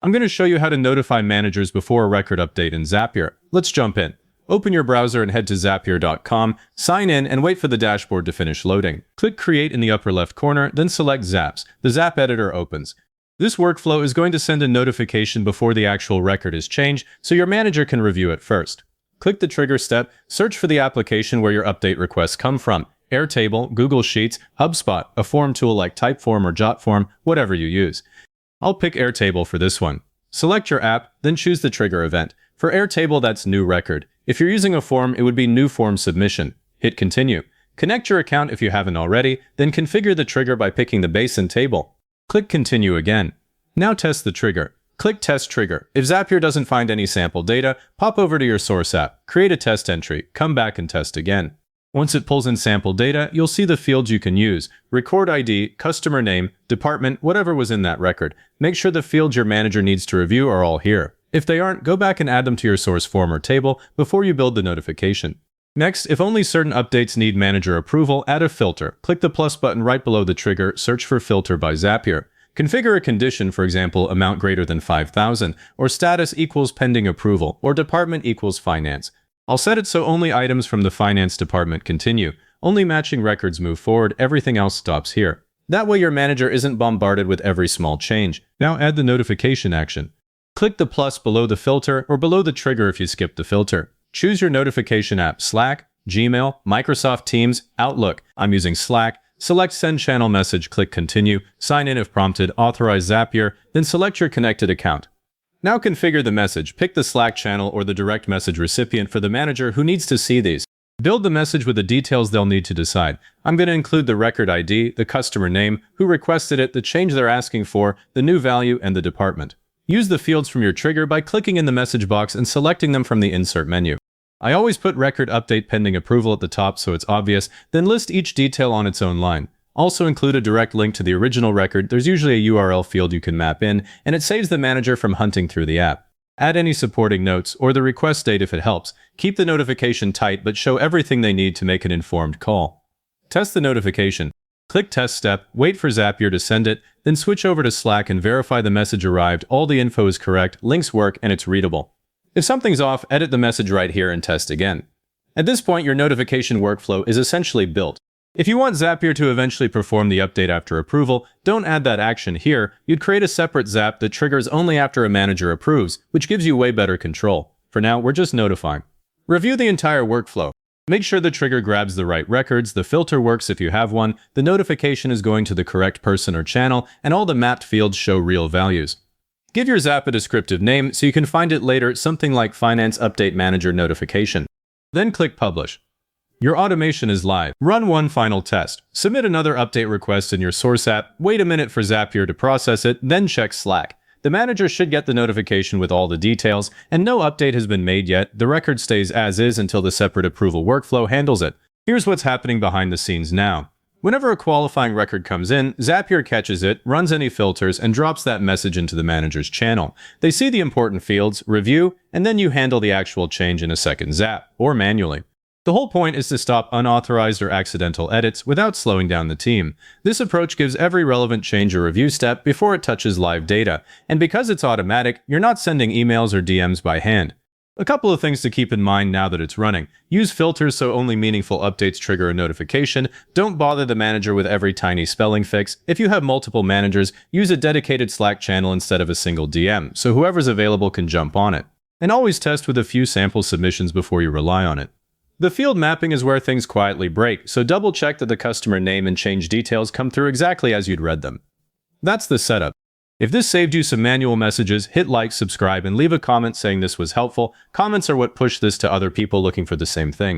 I'm going to show you how to notify managers before a record update in Zapier. Let's jump in. Open your browser and head to zapier.com, sign in, and wait for the dashboard to finish loading. Click Create in the upper left corner, then select Zaps. The Zap editor opens. This workflow is going to send a notification before the actual record is changed, so your manager can review it first. Click the trigger step, search for the application where your update requests come from. Airtable, Google Sheets, HubSpot, a form tool like Typeform or Jotform, whatever you use. I'll pick Airtable for this one. Select your app, then choose the trigger event. For Airtable, that's New Record. If you're using a form, it would be New Form Submission. Hit Continue. Connect your account if you haven't already, then configure the trigger by picking the base and table. Click Continue again. Now test the trigger. Click Test Trigger. If Zapier doesn't find any sample data, pop over to your source app, create a test entry, come back and test again. Once it pulls in sample data, you'll see the fields you can use. Record ID, customer name, department, whatever was in that record. Make sure the fields your manager needs to review are all here. If they aren't, go back and add them to your source form or table before you build the notification. Next, if only certain updates need manager approval, add a filter. Click the plus button right below the trigger, search for Filter by Zapier. Configure a condition, for example, amount greater than 5,000, or status equals pending approval, or department equals finance. I'll set it so only items from the finance department continue. Only matching records move forward, everything else stops here. That way your manager isn't bombarded with every small change. Now add the notification action. Click the plus below the filter or below the trigger if you skipped the filter. Choose your notification app: Slack, Gmail, Microsoft Teams, Outlook. I'm using Slack. Select Send Channel Message, click Continue, sign in if prompted, authorize Zapier, then select your connected account. Now configure the message, pick the Slack channel or the direct message recipient for the manager who needs to see these. Build the message with the details they'll need to decide. I'm going to include the record ID, the customer name, who requested it, the change they're asking for, the new value, and the department. Use the fields from your trigger by clicking in the message box and selecting them from the Insert menu. I always put record update pending approval at the top so it's obvious, then list each detail on its own line. Also include a direct link to the original record. There's usually a URL field you can map in, and it saves the manager from hunting through the app. Add any supporting notes or the request date if it helps. Keep the notification tight but show everything they need to make an informed call. Test the notification. Click Test Step, wait for Zapier to send it, then switch over to Slack and verify the message arrived, all the info is correct, links work, and it's readable. If something's off, edit the message right here and test again. At this point, your notification workflow is essentially built. If you want Zapier to eventually perform the update after approval, don't add that action here. You'd create a separate Zap that triggers only after a manager approves, which gives you way better control. For now, we're just notifying. Review the entire workflow. Make sure the trigger grabs the right records, the filter works if you have one, the notification is going to the correct person or channel, and all the mapped fields show real values. Give your Zap a descriptive name so you can find it later, something like Finance Update Manager Notification. Then click Publish. Your automation is live. Run one final test. Submit another update request in your source app, wait a minute for Zapier to process it, then check Slack. The manager should get the notification with all the details, and no update has been made yet. The record stays as is until the separate approval workflow handles it. Here's what's happening behind the scenes now. Whenever a qualifying record comes in, Zapier catches it, runs any filters, and drops that message into the manager's channel. They see the important fields, review, and then you handle the actual change in a second Zap, or manually. The whole point is to stop unauthorized or accidental edits without slowing down the team. This approach gives every relevant change a review step before it touches live data, and because it's automatic, you're not sending emails or DMs by hand. A couple of things to keep in mind now that it's running. Use filters so only meaningful updates trigger a notification. Don't bother the manager with every tiny spelling fix. If you have multiple managers, use a dedicated Slack channel instead of a single DM, so whoever's available can jump on it. And always test with a few sample submissions before you rely on it. The field mapping is where things quietly break, so double check that the customer name and change details come through exactly as you'd read them. That's the setup. If this saved you some manual messages, hit like, subscribe, and leave a comment saying this was helpful. Comments are what push this to other people looking for the same thing.